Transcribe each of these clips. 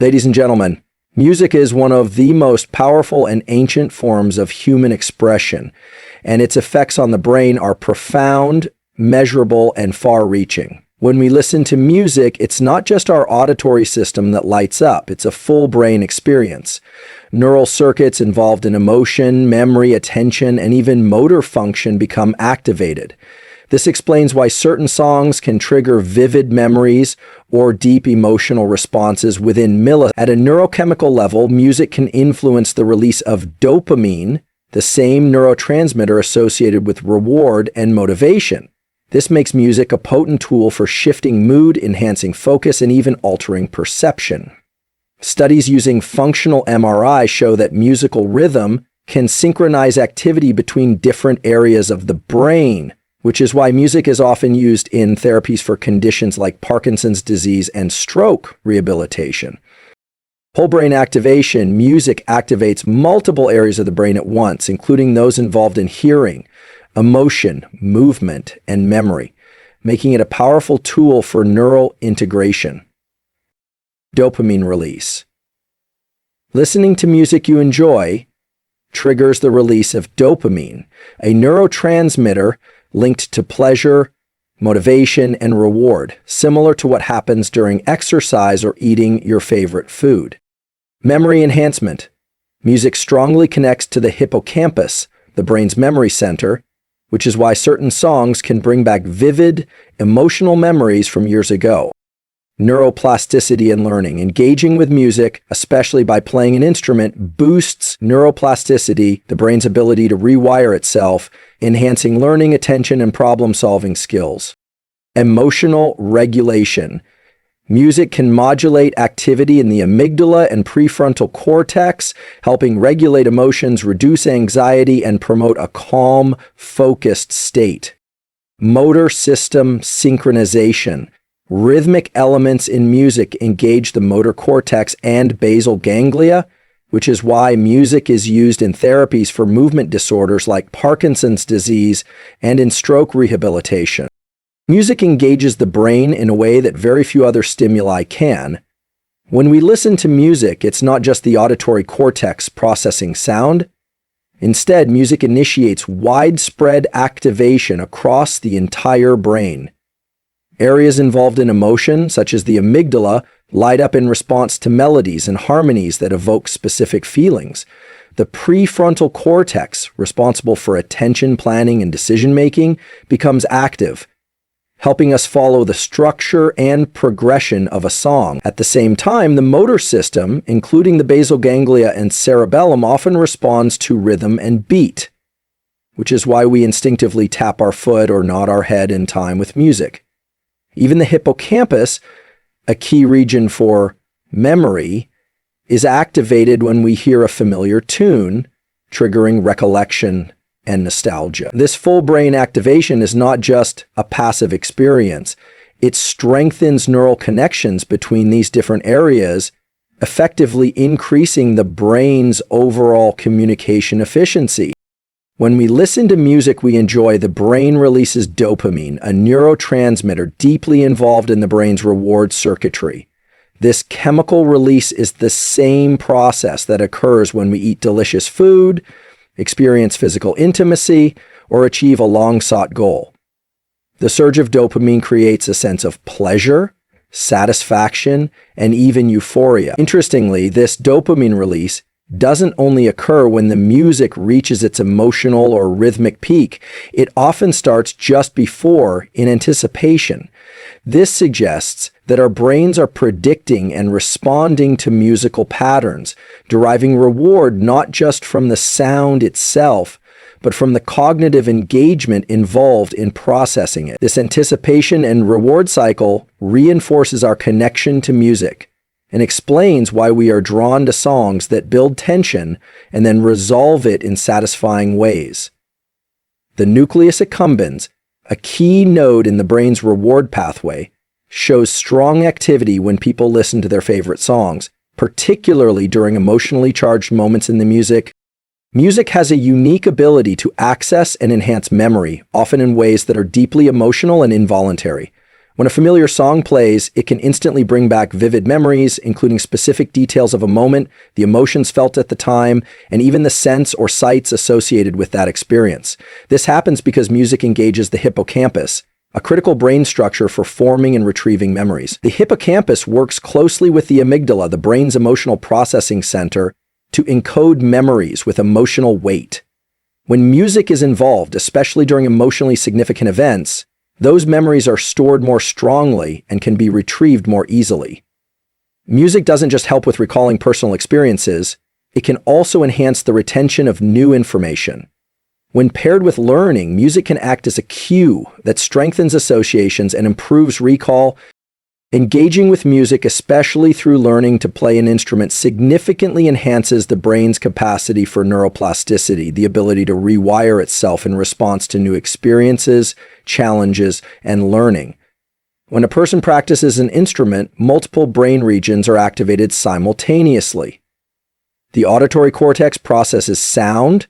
Ladies and gentlemen, music is one of the most powerful and ancient forms of human expression, and its effects on the brain are profound, measurable, and far-reaching. When we listen to music, it's not just our auditory system that lights up, it's a full brain experience. Neural circuits involved in emotion, memory, attention, and even motor function become activated. This explains why certain songs can trigger vivid memories or deep emotional responses within milliseconds. At a neurochemical level, music can influence the release of dopamine, the same neurotransmitter associated with reward and motivation. This makes music a potent tool for shifting mood, enhancing focus, and even altering perception. Studies using functional MRI show that musical rhythm can synchronize activity between different areas of the brain, which is why music is often used in therapies for conditions like Parkinson's disease and stroke rehabilitation. Whole brain activation, music activates multiple areas of the brain at once, including those involved in hearing, emotion, movement, and memory, making it a powerful tool for neural integration. Dopamine release. Listening to music you enjoy triggers the release of dopamine, a neurotransmitter linked to pleasure, motivation, and reward, similar to what happens during exercise or eating your favorite food. Memory enhancement. Music strongly connects to the hippocampus, the brain's memory center, which is why certain songs can bring back vivid, emotional memories from years ago. Neuroplasticity and learning. Engaging with music, especially by playing an instrument, boosts neuroplasticity, the brain's ability to rewire itself, enhancing learning, attention, and problem-solving skills. Emotional regulation. Music can modulate activity in the amygdala and prefrontal cortex, helping regulate emotions, reduce anxiety, and promote a calm, focused state. Motor system synchronization. Rhythmic elements in music engage the motor cortex and basal ganglia, which is why music is used in therapies for movement disorders like Parkinson's disease and in stroke rehabilitation. Music engages the brain in a way that very few other stimuli can. When we listen to music, it's not just the auditory cortex processing sound. Instead, music initiates widespread activation across the entire brain. Areas involved in emotion, such as the amygdala, light up in response to melodies and harmonies that evoke specific feelings. The prefrontal cortex, responsible for attention planning and decision-making, becomes active, helping us follow the structure and progression of a song. At the same time, the motor system, including the basal ganglia and cerebellum, often responds to rhythm and beat, which is why we instinctively tap our foot or nod our head in time with music. Even the hippocampus, a key region for memory, is activated when we hear a familiar tune, triggering recollection and nostalgia. This full brain activation is not just a passive experience. It strengthens neural connections between these different areas, effectively increasing the brain's overall communication efficiency. When we listen to music we enjoy, the brain releases dopamine, a neurotransmitter deeply involved in the brain's reward circuitry. This chemical release is the same process that occurs when we eat delicious food, experience physical intimacy, or achieve a long-sought goal. The surge of dopamine creates a sense of pleasure, satisfaction, and even euphoria. Interestingly, this dopamine release doesn't only occur when the music reaches its emotional or rhythmic peak. It often starts just before, in anticipation. This suggests that our brains are predicting and responding to musical patterns, deriving reward not just from the sound itself, but from the cognitive engagement involved in processing it. This anticipation and reward cycle reinforces our connection to music and explains why we are drawn to songs that build tension and then resolve it in satisfying ways. The nucleus accumbens, a key node in the brain's reward pathway, shows strong activity when people listen to their favorite songs, particularly during emotionally charged moments in the music. Music has a unique ability to access and enhance memory, often in ways that are deeply emotional and involuntary. When a familiar song plays, it can instantly bring back vivid memories, including specific details of a moment, the emotions felt at the time, and even the scents or sights associated with that experience. This happens because music engages the hippocampus, a critical brain structure for forming and retrieving memories. The hippocampus works closely with the amygdala, the brain's emotional processing center, to encode memories with emotional weight. When music is involved, especially during emotionally significant events, those memories are stored more strongly and can be retrieved more easily. Music doesn't just help with recalling personal experiences, it can also enhance the retention of new information. When paired with learning, music can act as a cue that strengthens associations and improves recall. Engaging with music, especially through learning to play an instrument, significantly enhances the brain's capacity for neuroplasticity, the ability to rewire itself in response to new experiences, challenges, and learning. When a person practices an instrument, multiple brain regions are activated simultaneously. The auditory cortex processes sound,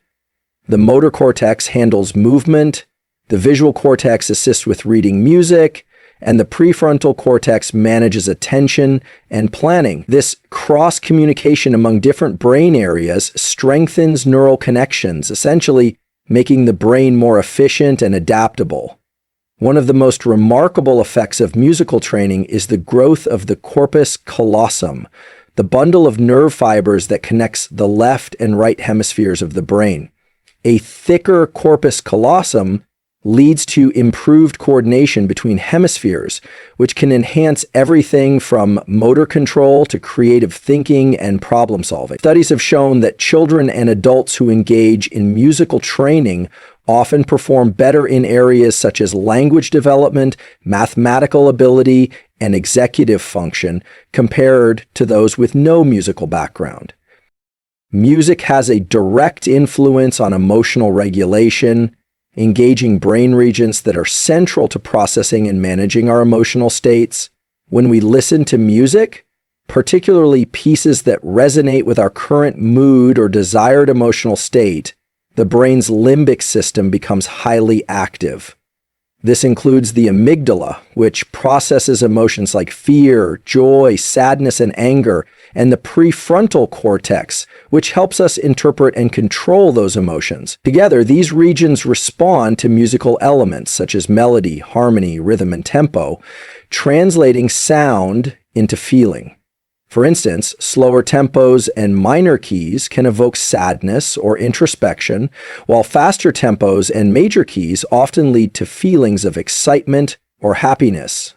the motor cortex handles movement, the visual cortex assists with reading music, and the prefrontal cortex manages attention and planning. This cross-communication among different brain areas strengthens neural connections, essentially making the brain more efficient and adaptable. One of the most remarkable effects of musical training is the growth of the corpus callosum, the bundle of nerve fibers that connects the left and right hemispheres of the brain. A thicker corpus callosum leads to improved coordination between hemispheres, which can enhance everything from motor control to creative thinking and problem solving. Studies have shown that children and adults who engage in musical training often perform better in areas such as language development, mathematical ability, and executive function compared to those with no musical background. Music has a direct influence on emotional regulation, engaging brain regions that are central to processing and managing our emotional states. When we listen to music, particularly pieces that resonate with our current mood or desired emotional state, the brain's limbic system becomes highly active. This includes the amygdala, which processes emotions like fear, joy, sadness, and anger, and the prefrontal cortex, which helps us interpret and control those emotions. Together, these regions respond to musical elements such as melody, harmony, rhythm, and tempo, translating sound into feeling. For instance, slower tempos and minor keys can evoke sadness or introspection, while faster tempos and major keys often lead to feelings of excitement or happiness.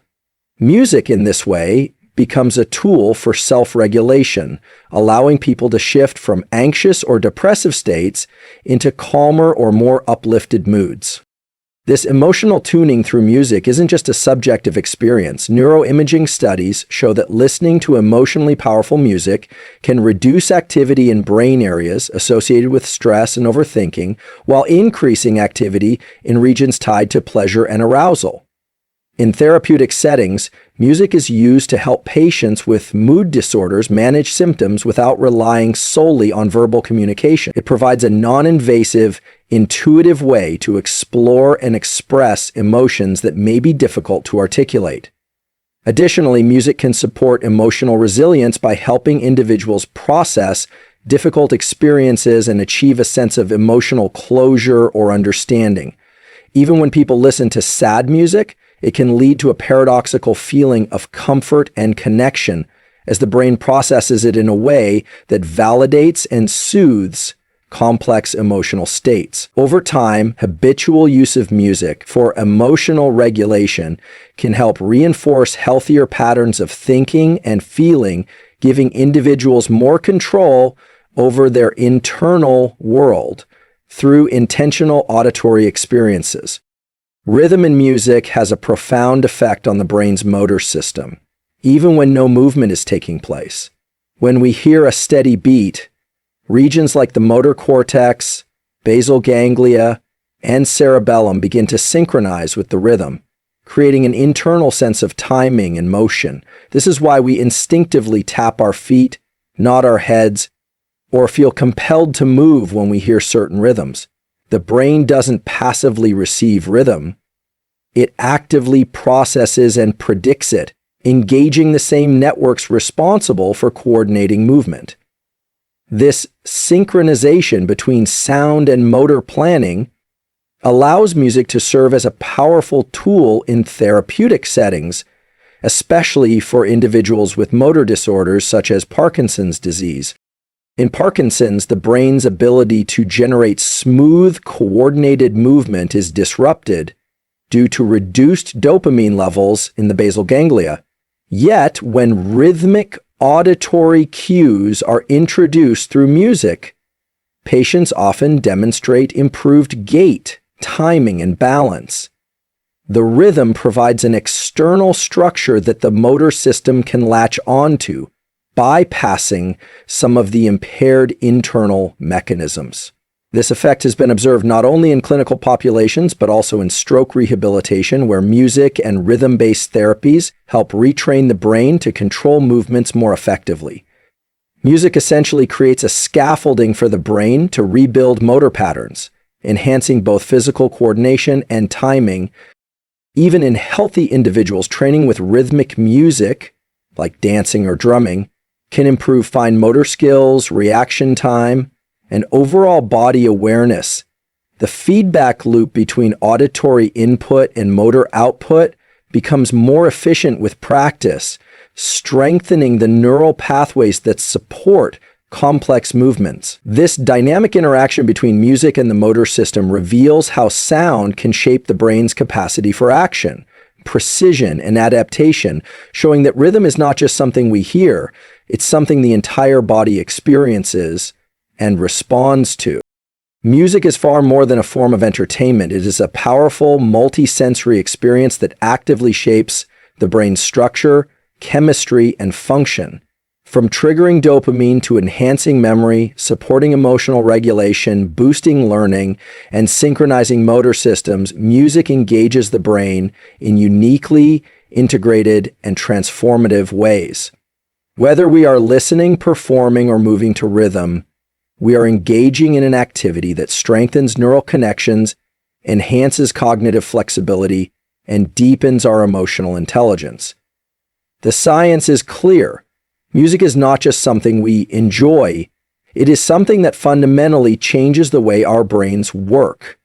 Music, in this way, becomes a tool for self-regulation, allowing people to shift from anxious or depressive states into calmer or more uplifted moods. This emotional tuning through music isn't just a subjective experience. Neuroimaging studies show that listening to emotionally powerful music can reduce activity in brain areas associated with stress and overthinking, while increasing activity in regions tied to pleasure and arousal. In therapeutic settings, music is used to help patients with mood disorders manage symptoms without relying solely on verbal communication. It provides a non-invasive, intuitive way to explore and express emotions that may be difficult to articulate. Additionally, music can support emotional resilience by helping individuals process difficult experiences and achieve a sense of emotional closure or understanding. Even when people listen to sad music, it can lead to a paradoxical feeling of comfort and connection as the brain processes it in a way that validates and soothes complex emotional states. Over time, habitual use of music for emotional regulation can help reinforce healthier patterns of thinking and feeling, giving individuals more control over their internal world through intentional auditory experiences. Rhythm in music has a profound effect on the brain's motor system, even when no movement is taking place. When we hear a steady beat, regions like the motor cortex, basal ganglia, and cerebellum begin to synchronize with the rhythm, creating an internal sense of timing and motion. This is why we instinctively tap our feet, nod our heads, or feel compelled to move when we hear certain rhythms. The brain doesn't passively receive rhythm. It actively processes and predicts it, engaging the same networks responsible for coordinating movement. This synchronization between sound and motor planning allows music to serve as a powerful tool in therapeutic settings, especially for individuals with motor disorders such as Parkinson's disease. In Parkinson's, the brain's ability to generate smooth, coordinated movement is disrupted due to reduced dopamine levels in the basal ganglia. Yet, when rhythmic auditory cues are introduced through music, patients often demonstrate improved gait, timing, and balance. The rhythm provides an external structure that the motor system can latch onto, bypassing some of the impaired internal mechanisms. This effect has been observed not only in clinical populations, but also in stroke rehabilitation, where music and rhythm-based therapies help retrain the brain to control movements more effectively. Music essentially creates a scaffolding for the brain to rebuild motor patterns, enhancing both physical coordination and timing. Even in healthy individuals, training with rhythmic music, like dancing or drumming, can improve fine motor skills, reaction time, and overall body awareness. The feedback loop between auditory input and motor output becomes more efficient with practice, strengthening the neural pathways that support complex movements. This dynamic interaction between music and the motor system reveals how sound can shape the brain's capacity for action, precision, and adaptation, showing that rhythm is not just something we hear, it's something the entire body experiences and responds to. Music is far more than a form of entertainment. It is a powerful, multi-sensory experience that actively shapes the brain's structure, chemistry, and function. From triggering dopamine to enhancing memory, supporting emotional regulation, boosting learning, and synchronizing motor systems, music engages the brain in uniquely integrated and transformative ways. Whether we are listening, performing, or moving to rhythm, we are engaging in an activity that strengthens neural connections, enhances cognitive flexibility, and deepens our emotional intelligence. The science is clear. Music is not just something we enjoy, it is something that fundamentally changes the way our brains work,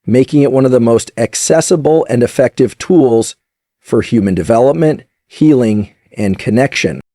making it one of the most accessible and effective tools for human development, healing, and connection.